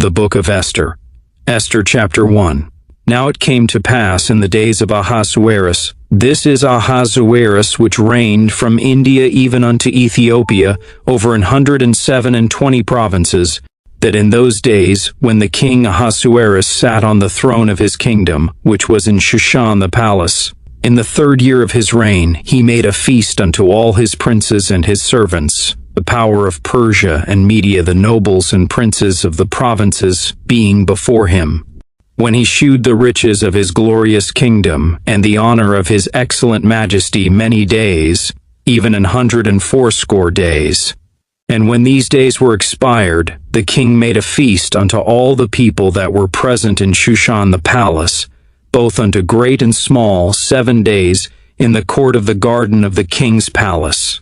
The Book of Esther. Esther chapter 1. Now it came to pass in the days of Ahasuerus, this is Ahasuerus which reigned from India even unto Ethiopia, over 127 provinces, that in those days, when the king Ahasuerus sat on the throne of his kingdom, which was in Shushan the palace, in the 3rd year of his reign, he made a feast unto all his princes and his servants, the power of Persia and Media, the nobles and princes of the provinces, being before him. When he shewed the riches of his glorious kingdom, and the honor of his excellent majesty many days, even 180 days. And when these days were expired, the king made a feast unto all the people that were present in Shushan the palace, both unto great and small, 7 days, in the court of the garden of the king's palace,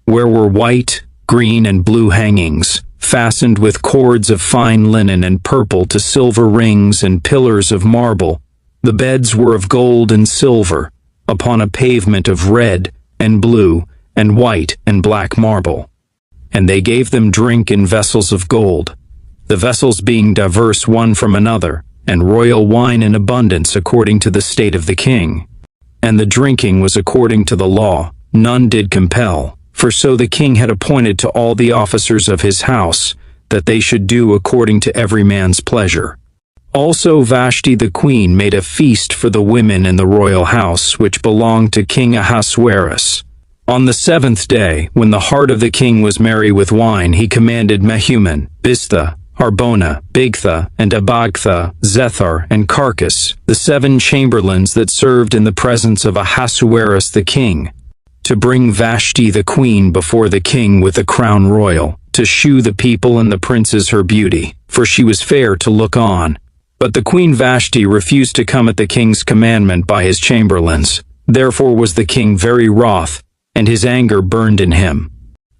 where were white, green, and blue hangings, fastened with cords of fine linen and purple to silver rings and pillars of marble. The beds were of gold and silver, upon a pavement of red, and blue, and white, and black marble. And they gave them drink in vessels of gold, the vessels being diverse one from another, and royal wine in abundance according to the state of the king. And the drinking was according to the law, none did compel. For so the king had appointed to all the officers of his house, that they should do according to every man's pleasure. Also Vashti the queen made a feast for the women in the royal house, which belonged to King Ahasuerus. On the 7th day, when the heart of the king was merry with wine, he commanded Mehuman, Biztha, Harbona, Bigtha, and Abagtha, Zethar, and Carcas, the 7 chamberlains that served in the presence of Ahasuerus the king, to bring Vashti the queen before the king with a crown royal, to shew the people and the princes her beauty, for she was fair to look on. But the queen Vashti refused to come at the king's commandment by his chamberlains. Therefore was the king very wroth, and his anger burned in him.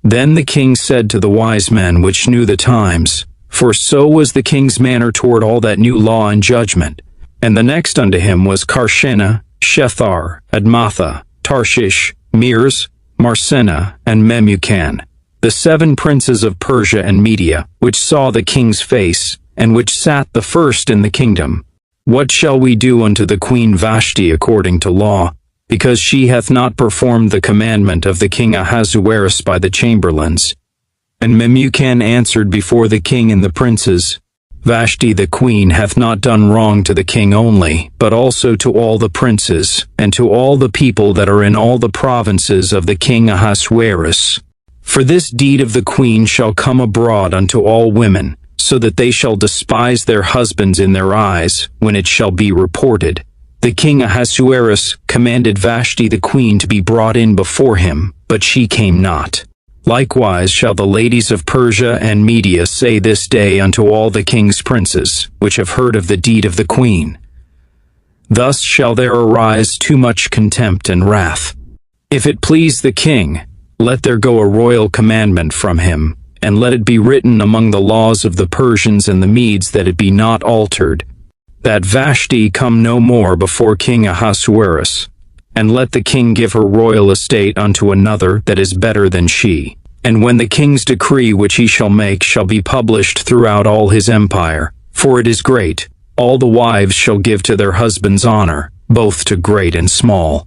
Then the king said to the wise men which knew the times, for so was the king's manner toward all that knew law and judgment. And the next unto him was Carshena, Shethar, Admatha, Tarshish, Meres, Marsena, and Memucan, the 7 princes of Persia and Media, which saw the king's face, and which sat the first in the kingdom. What shall we do unto the queen Vashti according to law, because she hath not performed the commandment of the king Ahasuerus by the chamberlains? And Memucan answered before the king and the princes, Vashti the queen hath not done wrong to the king only, but also to all the princes, and to all the people that are in all the provinces of the king Ahasuerus. For this deed of the queen shall come abroad unto all women, so that they shall despise their husbands in their eyes, when it shall be reported. The king Ahasuerus commanded Vashti the queen to be brought in before him, but she came not. Likewise shall the ladies of Persia and Media say this day unto all the king's princes, which have heard of the deed of the queen. Thus shall there arise too much contempt and wrath. If it please the king, let there go a royal commandment from him, and let it be written among the laws of the Persians and the Medes that it be not altered, that Vashti come no more before King Ahasuerus. And let the king give her royal estate unto another that is better than she. And when the king's decree which he shall make shall be published throughout all his empire, for it is great, all the wives shall give to their husbands honor, both to great and small.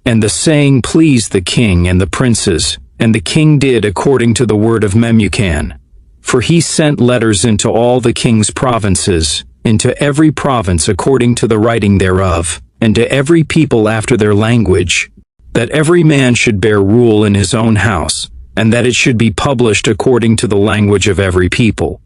And the saying pleased the king and the princes, and the king did according to the word of Memucan. For he sent letters into all the king's provinces, into every province according to the writing thereof, and to every people after their language, that every man should bear rule in his own house, and that it should be published according to the language of every people.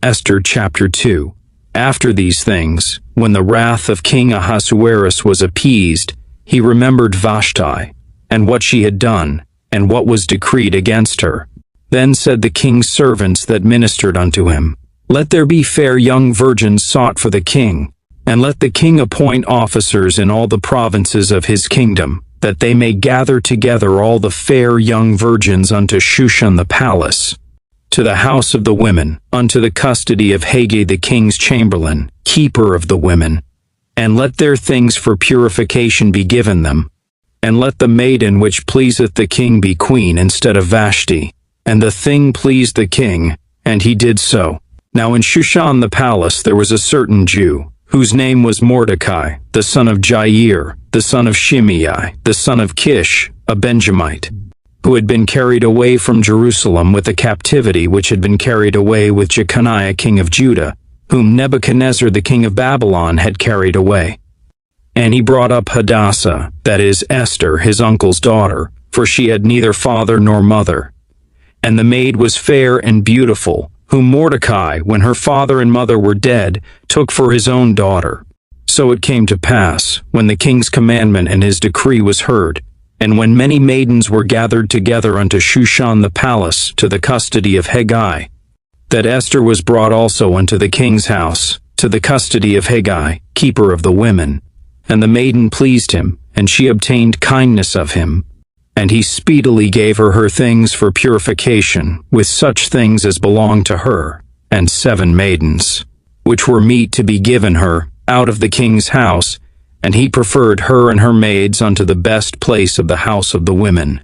Esther chapter 2. After these things, when the wrath of King Ahasuerus was appeased, he remembered Vashti, and what she had done, and what was decreed against her. Then said the king's servants that ministered unto him, Let there be fair young virgins sought for the king, and let the king appoint officers in all the provinces of his kingdom, that they may gather together all the fair young virgins unto Shushan the palace, to the house of the women, unto the custody of Haggai the king's chamberlain, keeper of the women. And let their things for purification be given them. And let the maiden which pleaseth the king be queen instead of Vashti. And the thing pleased the king, and he did so. Now in Shushan the palace there was a certain Jew, whose name was Mordecai, the son of Jair, the son of Shimei, the son of Kish, a Benjamite, who had been carried away from Jerusalem with the captivity which had been carried away with Jeconiah king of Judah, whom Nebuchadnezzar the king of Babylon had carried away. And he brought up Hadassah, that is, Esther, his uncle's daughter, for she had neither father nor mother. And the maid was fair and beautiful, whom Mordecai, when her father and mother were dead, took for his own daughter. So it came to pass, when the king's commandment and his decree was heard, and when many maidens were gathered together unto Shushan the palace to the custody of Hegai, that Esther was brought also unto the king's house, to the custody of Hegai, keeper of the women. And the maiden pleased him, and she obtained kindness of him. And he speedily gave her things for purification, with such things as belonged to her, and 7 maidens, which were meet to be given her, out of the king's house, and he preferred her and her maids unto the best place of the house of the women.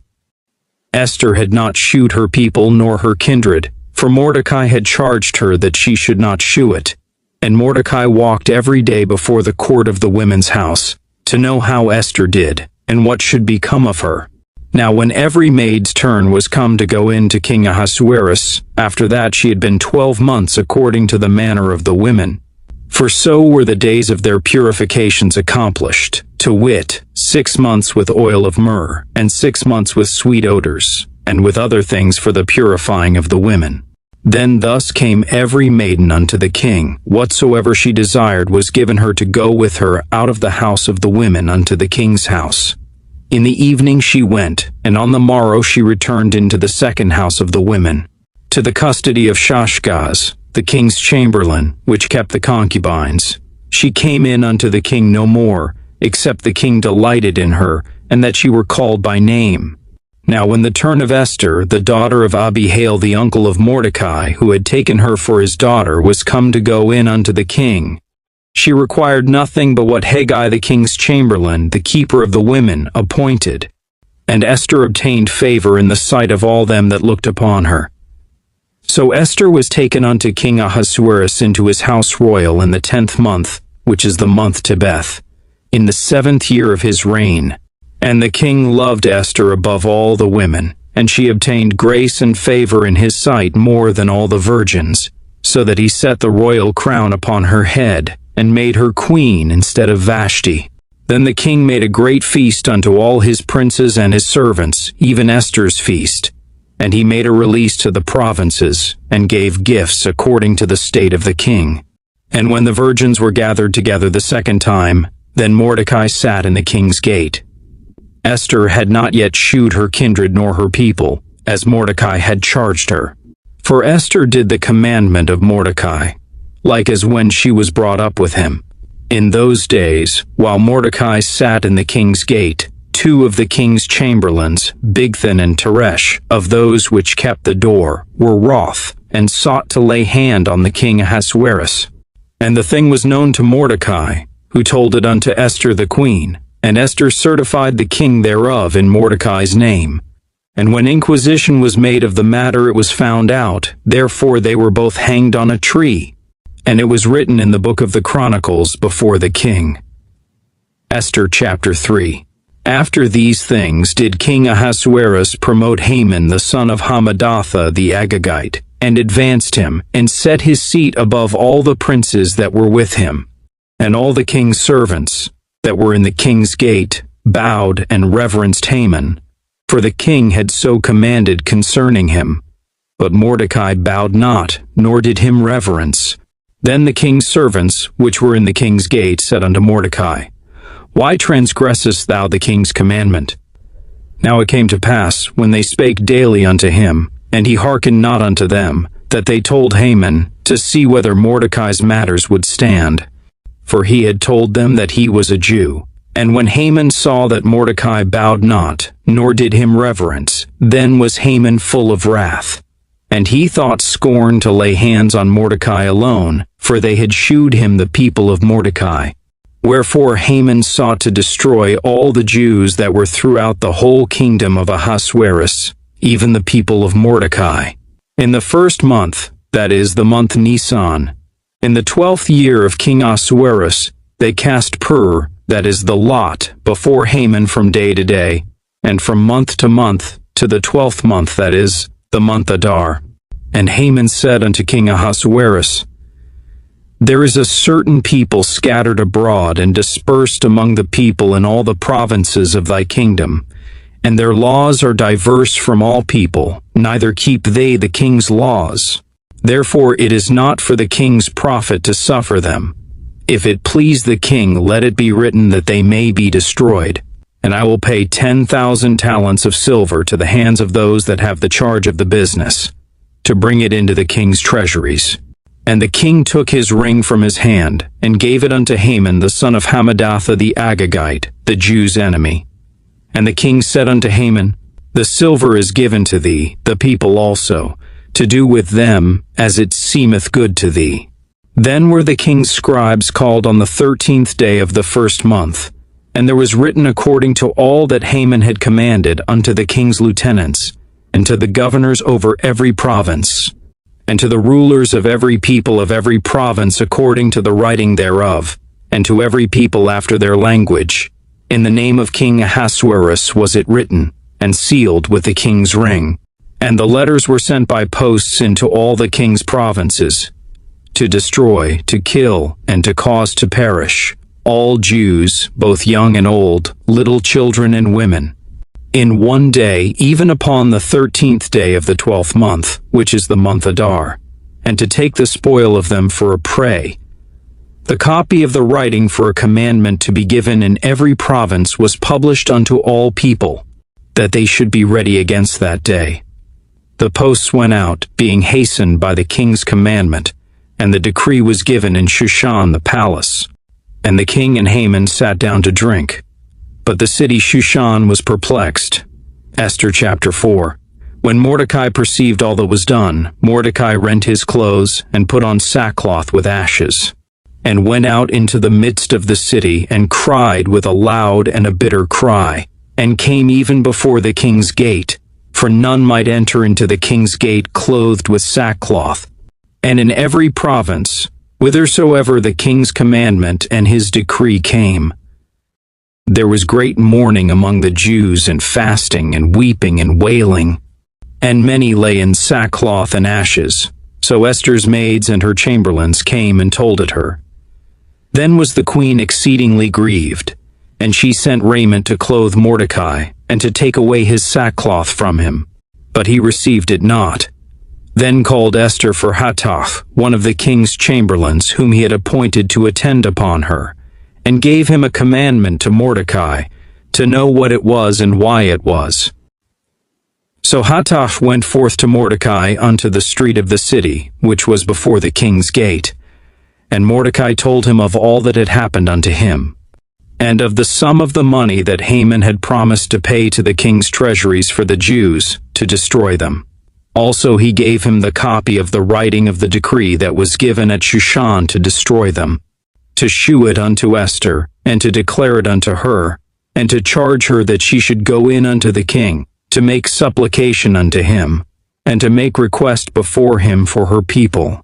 Esther had not shewed her people nor her kindred, for Mordecai had charged her that she should not shew it. And Mordecai walked every day before the court of the women's house, to know how Esther did, and what should become of her. Now when every maid's turn was come to go in to King Ahasuerus, after that she had been 12 months according to the manner of the women. For so were the days of their purifications accomplished, to wit, 6 months with oil of myrrh, and 6 months with sweet odors, and with other things for the purifying of the women. Then thus came every maiden unto the king. Whatsoever she desired was given her to go with her out of the house of the women unto the king's house. In the evening she went, and on the morrow she returned into the second house of the women, to the custody of Shashgaz, the king's chamberlain, which kept the concubines. She came in unto the king no more, except the king delighted in her, and that she were called by name. Now when the turn of Esther, the daughter of Abihail the uncle of Mordecai, who had taken her for his daughter, was come to go in unto the king, she required nothing but what Hegai the king's chamberlain, the keeper of the women, appointed. And Esther obtained favor in the sight of all them that looked upon her. So Esther was taken unto King Ahasuerus into his house royal in the 10th month, which is the month Tebeth, in the 7th year of his reign. And the king loved Esther above all the women, and she obtained grace and favor in his sight more than all the virgins, so that he set the royal crown upon her head, and made her queen instead of Vashti. Then the king made a great feast unto all his princes and his servants, even Esther's feast. And he made a release to the provinces, and gave gifts according to the state of the king. And when the virgins were gathered together the second time, then Mordecai sat in the king's gate. Esther had not yet shewed her kindred nor her people, as Mordecai had charged her. For Esther did the commandment of Mordecai, like as when she was brought up with him. In those days, while Mordecai sat in the king's gate, 2 of the king's chamberlains, Bigthan and Teresh, of those which kept the door, were wroth, and sought to lay hand on the king Ahasuerus. And the thing was known to Mordecai, who told it unto Esther the queen. And Esther certified the king thereof in Mordecai's name. And when inquisition was made of the matter, it was found out. Therefore they were both hanged on a tree. And it was written in the book of the Chronicles before the king. Esther chapter 3. After these things did King Ahasuerus promote Haman the son of Hammedatha the Agagite, and advanced him, and set his seat above all the princes that were with him. And all the king's servants that were in the king's gate bowed and reverenced Haman, for the king had so commanded concerning him. But Mordecai bowed not, nor did him reverence. Then the king's servants, which were in the king's gate, said unto Mordecai, Why transgressest thou the king's commandment? Now it came to pass, when they spake daily unto him, and he hearkened not unto them, that they told Haman, to see whether Mordecai's matters would stand. For he had told them that he was a Jew. And when Haman saw that Mordecai bowed not, nor did him reverence, then was Haman full of wrath. And he thought scorn to lay hands on Mordecai alone, for they had shewed him the people of Mordecai. Wherefore Haman sought to destroy all the Jews that were throughout the whole kingdom of Ahasuerus, even the people of Mordecai. In the 1st month, that is, the month Nisan. In the 12th year of King Ahasuerus, they cast pur, that is, the lot, before Haman from day to day, and from month to the 12th month, that is, the month Adar. And Haman said unto King Ahasuerus, There is a certain people scattered abroad and dispersed among the people in all the provinces of thy kingdom, and their laws are diverse from all people, neither keep they the king's laws. Therefore it is not for the king's profit to suffer them. If it please the king, let it be written that they may be destroyed, and I will pay 10,000 talents of silver to the hands of those that have the charge of the business, to bring it into the king's treasuries. And the king took his ring from his hand, and gave it unto Haman the son of Hammedatha the Agagite, the Jews' enemy. And the king said unto Haman, The silver is given to thee, the people also, to do with them as it seemeth good to thee. Then were the king's scribes called on the 13th day of the first month, and there was written according to all that Haman had commanded unto the king's lieutenants, and to the governors over every province, and to the rulers of every people of every province according to the writing thereof, and to every people after their language. In the name of King Ahasuerus was it written, and sealed with the king's ring. And the letters were sent by posts into all the king's provinces, to destroy, to kill, and to cause to perish all Jews, both young and old, little children and women, in one day, even upon the 13th day of the 12th month, which is the month Adar, and to take the spoil of them for a prey. The copy of the writing for a commandment to be given in every province was published unto all people, that they should be ready against that day. The posts went out, being hastened by the king's commandment, and the decree was given in Shushan the palace. And the king and Haman sat down to drink. But the city Shushan was perplexed. Esther chapter 4. When Mordecai perceived all that was done, Mordecai rent his clothes, and put on sackcloth with ashes, and went out into the midst of the city, and cried with a loud and a bitter cry, and came even before the king's gate, for none might enter into the king's gate clothed with sackcloth. And in every province, whithersoever the king's commandment and his decree came, there was great mourning among the Jews, and fasting, and weeping, and wailing. And many lay in sackcloth and ashes. So Esther's maids and her chamberlains came and told it her. Then was the queen exceedingly grieved, and she sent raiment to clothe Mordecai, and to take away his sackcloth from him. But he received it not. Then called Esther for Hattach, one of the king's chamberlains, whom he had appointed to attend upon her, and gave him a commandment to Mordecai, to know what it was and why it was. So Hattach went forth to Mordecai unto the street of the city, which was before the king's gate. And Mordecai told him of all that had happened unto him, and of the sum of the money that Haman had promised to pay to the king's treasuries for the Jews, to destroy them. Also he gave him the copy of the writing of the decree that was given at Shushan to destroy them, to shew it unto Esther, and to declare it unto her, and to charge her that she should go in unto the king, to make supplication unto him, and to make request before him for her people.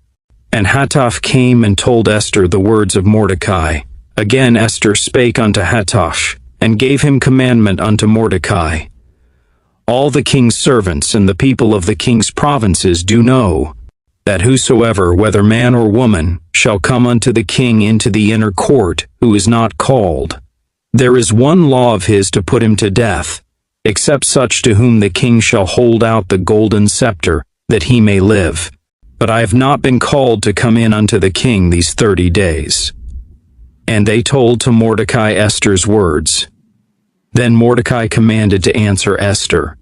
And Hattach came and told Esther the words of Mordecai. Again Esther spake unto Hattach, and gave him commandment unto Mordecai. All the king's servants and the people of the king's provinces do know, that whosoever, whether man or woman, shall come unto the king into the inner court, who is not called, there is one law of his to put him to death, except such to whom the king shall hold out the golden scepter, that he may live. But I have not been called to come in unto the king these 30 days. And they told to Mordecai Esther's words. Then Mordecai commanded to answer Esther,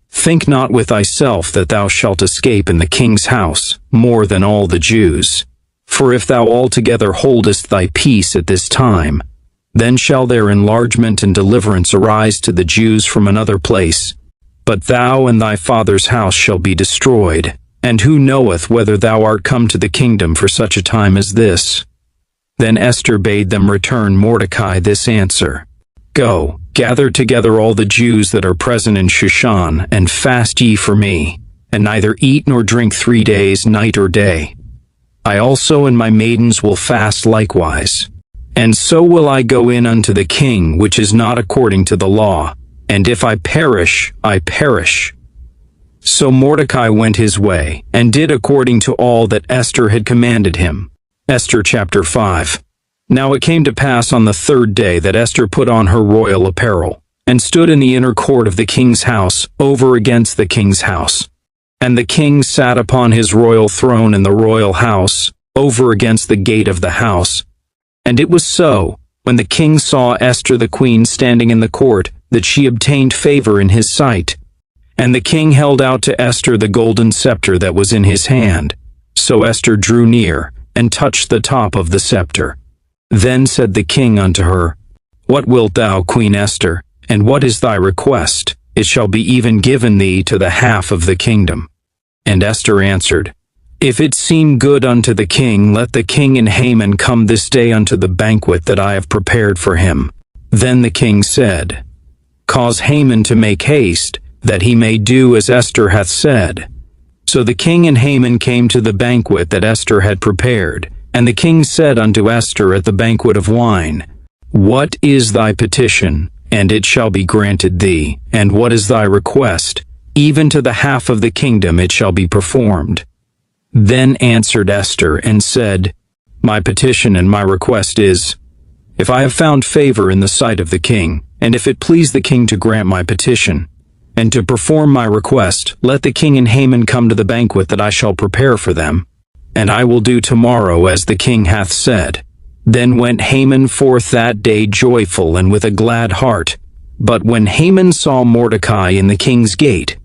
Think not with thyself that thou shalt escape in the king's house more than all the Jews. For if thou altogether holdest thy peace at this time, then shall their enlargement and deliverance arise to the Jews from another place. But thou and thy father's house shall be destroyed. And who knoweth whether thou art come to the kingdom for such a time as this? Then Esther bade them return Mordecai this answer. Go, gather together all the Jews that are present in Shushan, and fast ye for me. and neither eat nor drink 3 days, night or day. I also and my maidens will fast likewise. And so will I go in unto the king, which is not according to the law, and if I perish, I perish." So Mordecai went his way, and did according to all that Esther had commanded him. Esther chapter 5. Now it came to pass on the 3rd day that Esther put on her royal apparel, and stood in the inner court of the king's house, over against the king's house. And the king sat upon his royal throne in the royal house, over against the gate of the house. And it was so, when the king saw Esther the queen standing in the court, that she obtained favor in his sight. And the king held out to Esther the golden scepter that was in his hand. So Esther drew near, and touched the top of the scepter. Then said the king unto her, "What wilt thou, Queen Esther, and what is thy request? It shall be even given thee to the half of the kingdom." And Esther answered, "If it seem good unto the king, let the king and Haman come this day unto the banquet that I have prepared for him." Then the king said, "Cause Haman to make haste, that he may do as Esther hath said." So the king and Haman came to the banquet that Esther had prepared. And the king said unto Esther at the banquet of wine, "What is thy petition? And it shall be granted thee. And what is thy request? Even to the half of the kingdom it shall be performed." Then answered Esther and said, "My petition and my request is, if I have found favor in the sight of the king, and if it please the king to grant my petition, and to perform my request, let the king and Haman come to the banquet that I shall prepare for them. And I will do tomorrow as the king hath said." Then went Haman forth that day joyful and with a glad heart. But when Haman saw Mordecai in the king's gate,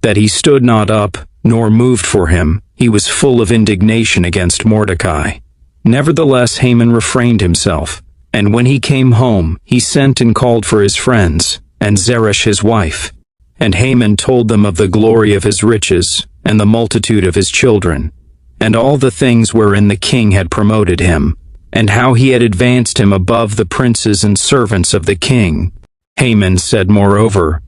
that he stood not up, nor moved for him, he was full of indignation against Mordecai. Nevertheless Haman refrained himself, and when he came home, he sent and called for his friends, and Zeresh his wife. And Haman told them of the glory of his riches, and the multitude of his children, and all the things wherein the king had promoted him, and how he had advanced him above the princes and servants of the king. Haman said moreover,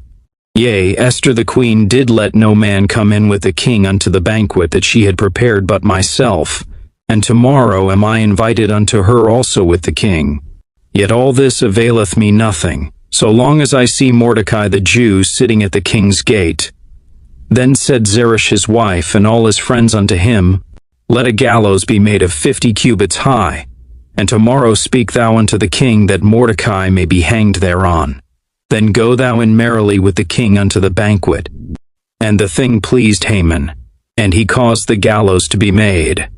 "Yea, Esther the queen did let no man come in with the king unto the banquet that she had prepared but myself, and tomorrow am I invited unto her also with the king. Yet all this availeth me nothing, so long as I see Mordecai the Jew sitting at the king's gate." Then said Zeresh his wife and all his friends unto him, "Let a gallows be made of 50 cubits high, and tomorrow speak thou unto the king that Mordecai may be hanged thereon. Then go thou in merrily with the king unto the banquet." And the thing pleased Haman, and he caused the gallows to be made.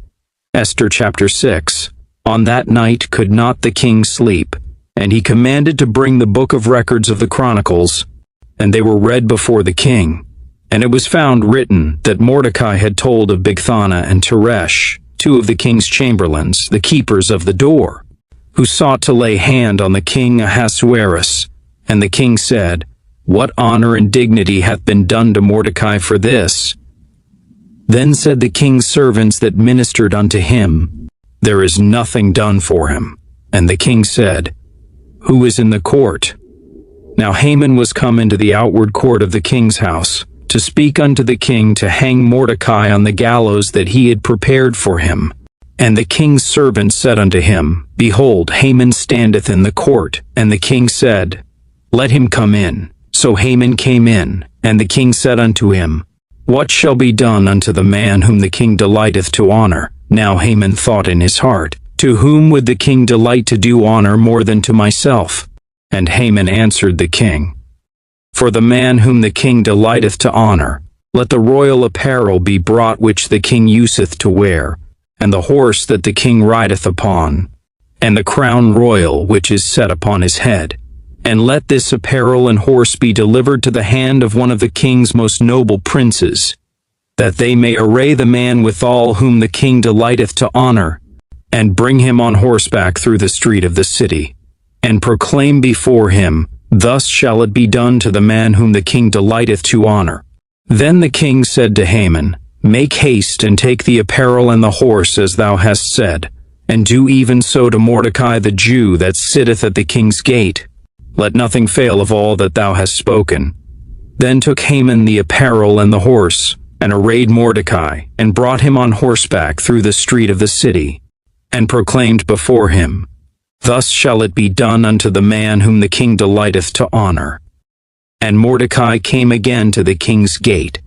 Esther chapter 6. On that night could not the king sleep, and he commanded to bring the book of records of the Chronicles, and they were read before the king. And it was found written that Mordecai had told of Bigthana and Teresh, 2 of the king's chamberlains, the keepers of the door, who sought to lay hand on the king Ahasuerus. And the king said, "What honor and dignity hath been done to Mordecai for this?" Then said the king's servants that ministered unto him, "There is nothing done for him." And the king said, "Who is in the court?" Now Haman was come into the outward court of the king's house, to speak unto the king to hang Mordecai on the gallows that he had prepared for him. And the king's servant said unto him, Behold, Haman standeth in the court. And the king said, Let him come in. So Haman came in, and the king said unto him, What shall be done unto the man whom the king delighteth to honor? Now Haman thought in his heart, To whom would the king delight to do honor more than to myself? And Haman answered the king, For the man whom the king delighteth to honor, let the royal apparel be brought which the king useth to wear, and the horse that the king rideth upon, and the crown royal which is set upon his head. And let this apparel and horse be delivered to the hand of one of the king's most noble princes, that they may array the man withal whom the king delighteth to honor, and bring him on horseback through the street of the city, and proclaim before him, Thus shall it be done to the man whom the king delighteth to honor. Then the king said to Haman, Make haste and take the apparel and the horse as thou hast said, and do even so to Mordecai the Jew that sitteth at the king's gate. Let nothing fail of all that thou hast spoken. Then took Haman the apparel and the horse, and arrayed Mordecai, and brought him on horseback through the street of the city, and proclaimed before him, Thus shall it be done unto the man whom the king delighteth to honor. And Mordecai came again to the king's gate.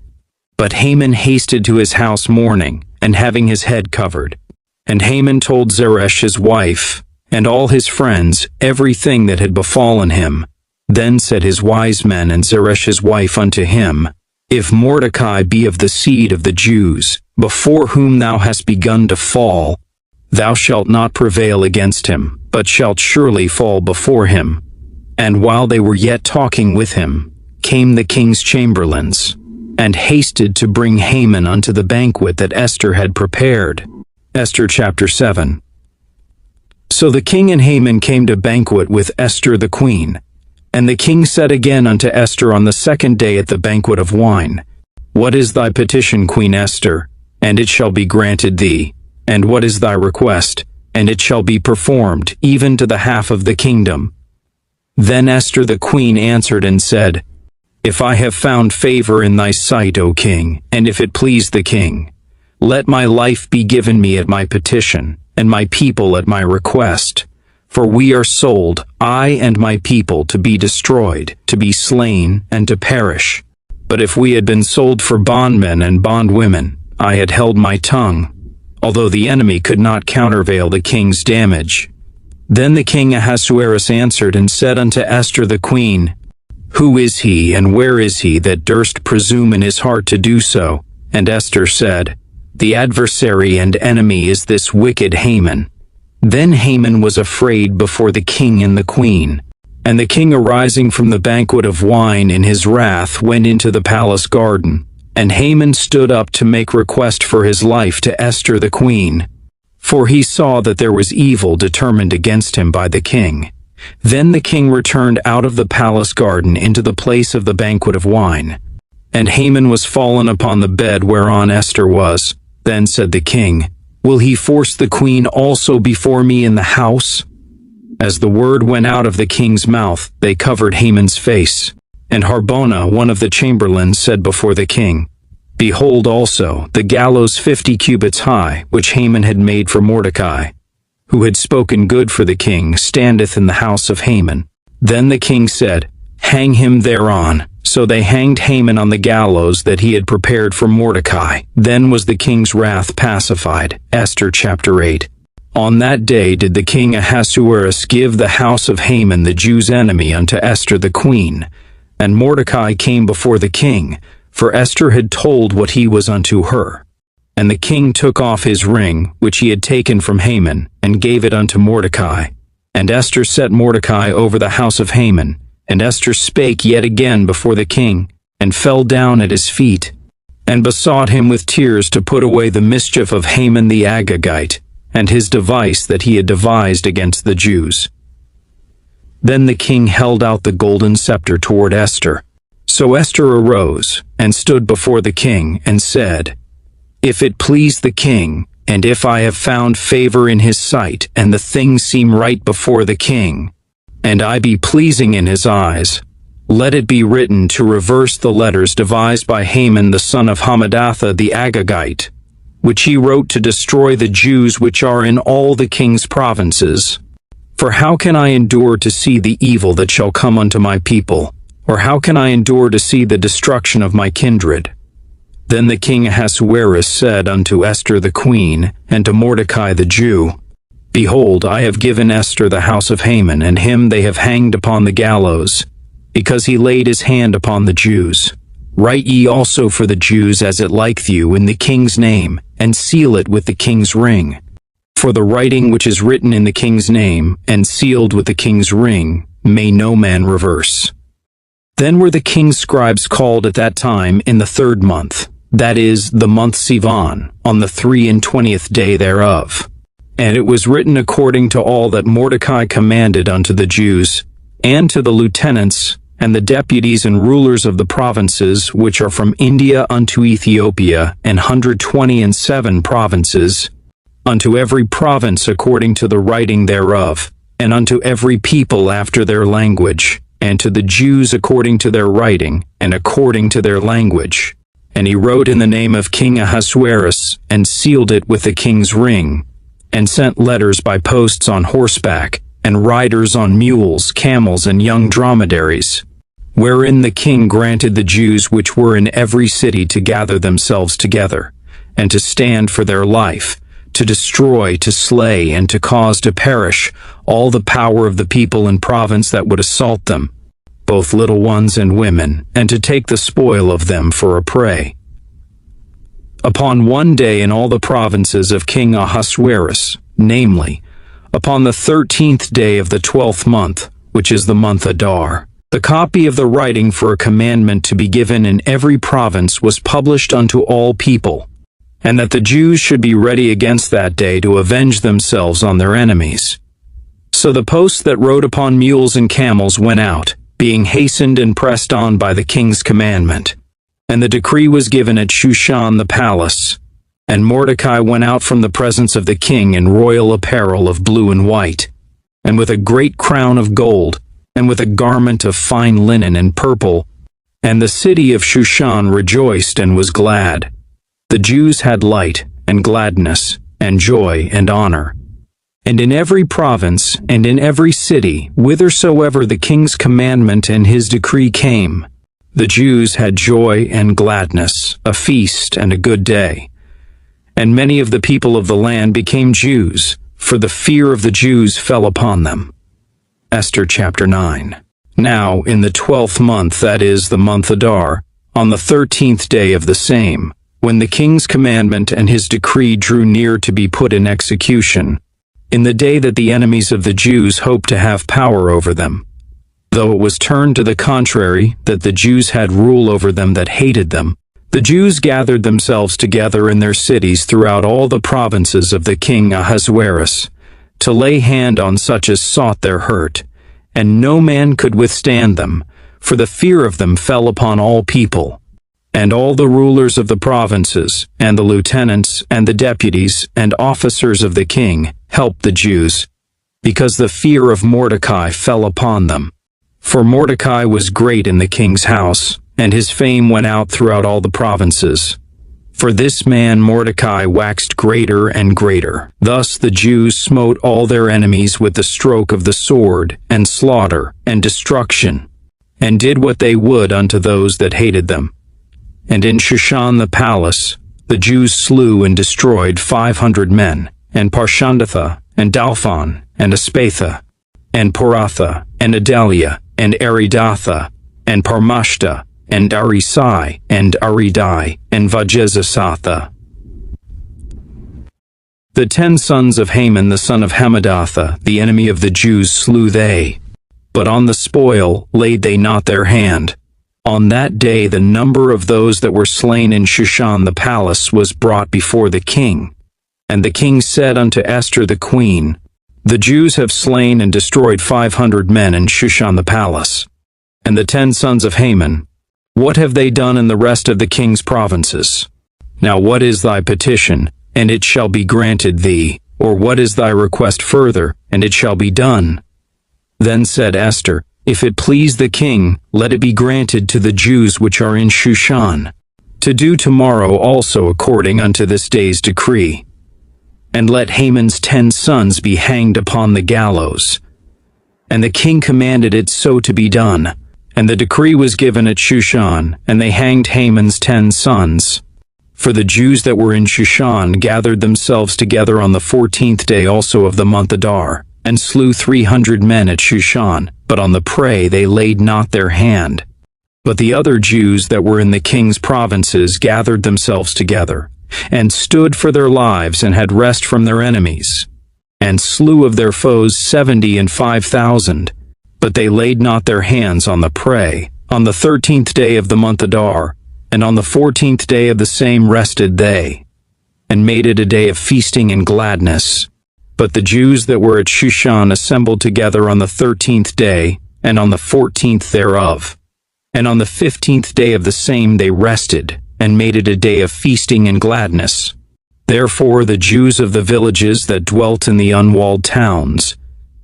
But Haman hasted to his house mourning, and having his head covered. And Haman told Zeresh his wife, and all his friends, everything that had befallen him. Then said his wise men and Zeresh his wife unto him, If Mordecai be of the seed of the Jews, before whom thou hast begun to fall, thou shalt not prevail against him, but shalt surely fall before him. And while they were yet talking with him, came the king's chamberlains, and hasted to bring Haman unto the banquet that Esther had prepared. Esther chapter 7. So the king and Haman came to banquet with Esther the queen. And the king said again unto Esther on the second day at the banquet of wine, What is thy petition, Queen Esther? And it shall be granted thee. And what is thy request? And it shall be performed, even to the half of the kingdom. Then Esther the queen answered and said, If I have found favor in thy sight, O king, and if it please the king, let my life be given me at my petition, and my people at my request. For we are sold, I and my people, to be destroyed, to be slain, and to perish. But if we had been sold for bondmen and bondwomen, I had held my tongue, although the enemy could not countervail the king's damage. Then the king Ahasuerus answered and said unto Esther the queen, Who is he, and where is he, that durst presume in his heart to do so? And Esther said, The adversary and enemy is this wicked Haman. Then Haman was afraid before the king and the queen. And the king, arising from the banquet of wine in his wrath, went into the palace garden. And Haman stood up to make request for his life to Esther the queen, for he saw that there was evil determined against him by the king. Then the king returned out of the palace garden into the place of the banquet of wine. And Haman was fallen upon the bed whereon Esther was. Then said the king, Will he force the queen also before me in the house? As the word went out of the king's mouth, they covered Haman's face. And Harbona, one of the chamberlains, said before the king, Behold also, the gallows 50 cubits high, which Haman had made for Mordecai, who had spoken good for the king, standeth in the house of Haman. Then the king said, Hang him thereon. So they hanged Haman on the gallows that he had prepared for Mordecai. Then was the king's wrath pacified. Esther chapter 8. On that day did the king Ahasuerus give the house of Haman the Jews' enemy unto Esther the queen. And Mordecai came before the king, for Esther had told what he was unto her. And the king took off his ring, which he had taken from Haman, and gave it unto Mordecai. And Esther set Mordecai over the house of Haman. And Esther spake yet again before the king, and fell down at his feet, and besought him with tears to put away the mischief of Haman the Agagite, and his device that he had devised against the Jews. Then the king held out the golden scepter toward Esther. So Esther arose, and stood before the king, and said, If it please the king, and if I have found favor in his sight, and the thing seem right before the king, and I be pleasing in his eyes, let it be written to reverse the letters devised by Haman the son of Hammedatha the Agagite, which he wrote to destroy the Jews which are in all the king's provinces. For how can I endure to see the evil that shall come unto my people? Or how can I endure to see the destruction of my kindred? Then the king Ahasuerus said unto Esther the queen, and to Mordecai the Jew, Behold, I have given Esther the house of Haman, and him they have hanged upon the gallows, because he laid his hand upon the Jews. Write ye also for the Jews as it liketh you in the king's name, and seal it with the king's ring. For the writing which is written in the king's name, and sealed with the king's ring, may no man reverse. Then were the king's scribes called at that time in the 3rd month, that is, the month Sivan, on the 23 day thereof. And it was written according to all that Mordecai commanded unto the Jews, and to the lieutenants, and the deputies and rulers of the provinces which are from India unto Ethiopia, and 127 provinces, unto every province according to the writing thereof, and unto every people after their language, and to the Jews according to their writing, and according to their language. And he wrote in the name of King Ahasuerus, and sealed it with the king's ring, and sent letters by posts on horseback, and riders on mules, camels, and young dromedaries, wherein the king granted the Jews which were in every city to gather themselves together, and to stand for their life, to destroy, to slay, and to cause to perish all the power of the people in province that would assault them, both little ones and women, and to take the spoil of them for a prey. Upon one day in all the provinces of King Ahasuerus, namely, upon the 13th day of the 12th month, which is the month Adar, the copy of the writing for a commandment to be given in every province was published unto all people, and that the Jews should be ready against that day to avenge themselves on their enemies. So the posts that rode upon mules and camels went out, being hastened and pressed on by the king's commandment. And the decree was given at Shushan the palace. And Mordecai went out from the presence of the king in royal apparel of blue and white, and with a great crown of gold, and with a garment of fine linen and purple. And the city of Shushan rejoiced and was glad. The Jews had light, and gladness, and joy, and honor. And in every province, and in every city, whithersoever the king's commandment and his decree came, the Jews had joy and gladness, a feast and a good day. And many of the people of the land became Jews, for the fear of the Jews fell upon them. Esther chapter 9. Now in the 12th month, that is, the month Adar, on the 13th day of the same, when the king's commandment and his decree drew near to be put in execution, in the day that the enemies of the Jews hoped to have power over them, though it was turned to the contrary, that the Jews had rule over them that hated them, the Jews gathered themselves together in their cities throughout all the provinces of the king Ahasuerus, to lay hand on such as sought their hurt, and no man could withstand them, for the fear of them fell upon all people. And all the rulers of the provinces, and the lieutenants, and the deputies, and officers of the king helped the Jews, because the fear of Mordecai fell upon them. For Mordecai was great in the king's house, and his fame went out throughout all the provinces. For this man Mordecai waxed greater and greater. Thus the Jews smote all their enemies with the stroke of the sword, and slaughter, and destruction, and did what they would unto those that hated them. And in Shushan the palace, the Jews slew and destroyed 500 men, and Parshandatha, and Dalphon, and Aspatha, and Poratha, and Adalia, and Aridatha, and Parmashta, and Arisai, and Aridai, and Vajezasatha. The 10 sons of Haman the son of Hammedatha, the enemy of the Jews, slew they. But on the spoil laid they not their hand. On that day the number of those that were slain in Shushan the palace was brought before the king. And the king said unto Esther the queen, The Jews have slain and destroyed 500 men in Shushan the palace. And the 10 sons of Haman, what have they done in the rest of the king's provinces? Now what is thy petition, and it shall be granted thee, or what is thy request further, and it shall be done? Then said Esther, If it please the king, let it be granted to the Jews which are in Shushan, to do tomorrow also according unto this day's decree. And let Haman's 10 sons be hanged upon the gallows. And the king commanded it so to be done. And the decree was given at Shushan, and they hanged Haman's 10 sons. For the Jews that were in Shushan gathered themselves together on the 14th day also of the month Adar, and slew 300 men at Shushan, but on the prey they laid not their hand. But the other Jews that were in the king's provinces gathered themselves together, and stood for their lives, and had rest from their enemies, and slew of their foes 75,000. But they laid not their hands on the prey. On the 13th day of the month Adar, and on the 14th day of the same rested they, and made it a day of feasting and gladness. But the Jews that were at Shushan assembled together on the 13th day, and on the 14th thereof. And on the 15th day of the same they rested, and made it a day of feasting and gladness. Therefore the Jews of the villages that dwelt in the unwalled towns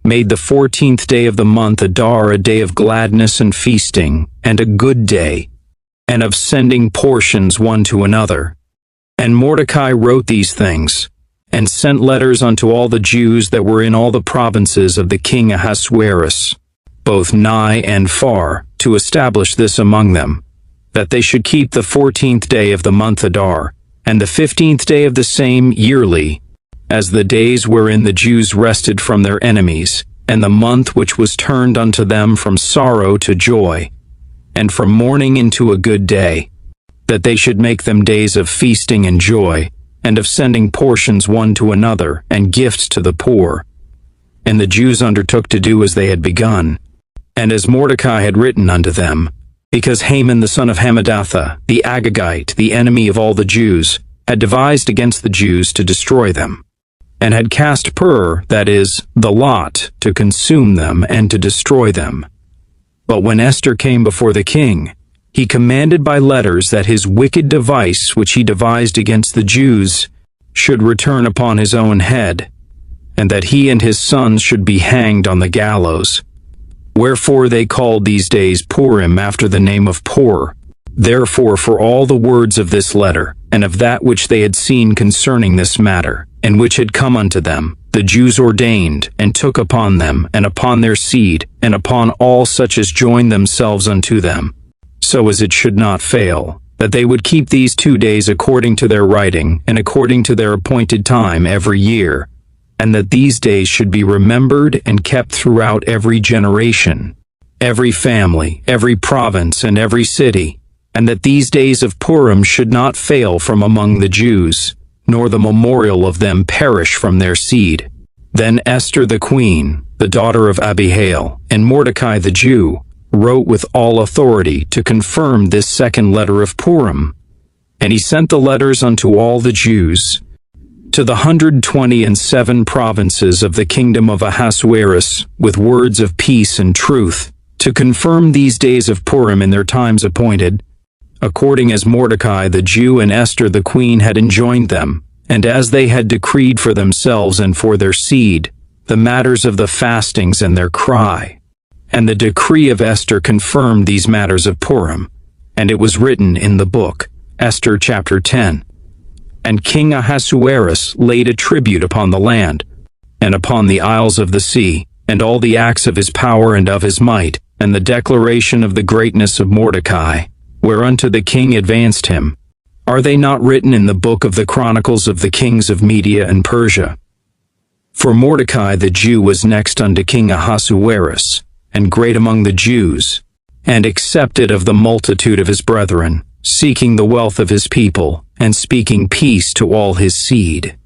made the 14th day of the month Adar a day of gladness and feasting, and a good day. and of sending portions one to another. And Mordecai wrote these things, and sent letters unto all the Jews that were in all the provinces of the king Ahasuerus, both nigh and far, to establish this among them, that they should keep the 14th day of the month Adar, and the 15th day of the same yearly, as the days wherein the Jews rested from their enemies, and the month which was turned unto them from sorrow to joy, and from mourning into a good day, that they should make them days of feasting and joy, and of sending portions one to another, and gifts to the poor. And the Jews undertook to do as they had begun, and as Mordecai had written unto them, because Haman the son of Hammedatha, the Agagite, the enemy of all the Jews, had devised against the Jews to destroy them, and had cast pur, that is, the lot, to consume them and to destroy them. But when Esther came before the king, he commanded by letters that his wicked device which he devised against the Jews should return upon his own head, and that he and his sons should be hanged on the gallows. Wherefore they called these days Purim after the name of Por. Therefore for all the words of this letter, and of that which they had seen concerning this matter, and which had come unto them, the Jews ordained, and took upon them, and upon their seed, and upon all such as joined themselves unto them, so as it should not fail, that they would keep these 2 days according to their writing, and according to their appointed time every year, and that these days should be remembered and kept throughout every generation, every family, every province, and every city, and that these days of Purim should not fail from among the Jews, nor the memorial of them perish from their seed. Then Esther the queen, the daughter of Abihail, and Mordecai the Jew, wrote with all authority to confirm this second letter of Purim. And he sent the letters unto all the Jews, to the 127 provinces of the kingdom of Ahasuerus, with words of peace and truth, to confirm these days of Purim in their times appointed, according as Mordecai the Jew and Esther the queen had enjoined them, and as they had decreed for themselves and for their seed, the matters of the fastings and their cry. And the decree of Esther confirmed these matters of Purim, and it was written in the book, Esther chapter 10. And King Ahasuerus laid a tribute upon the land, and upon the isles of the sea, and all the acts of his power and of his might, and the declaration of the greatness of Mordecai, whereunto the king advanced him. Are they not written in the book of the chronicles of the kings of Media and Persia? For Mordecai the Jew was next unto King Ahasuerus, and great among the Jews, and accepted of the multitude of his brethren, seeking the wealth of his people, and speaking peace to all his seed.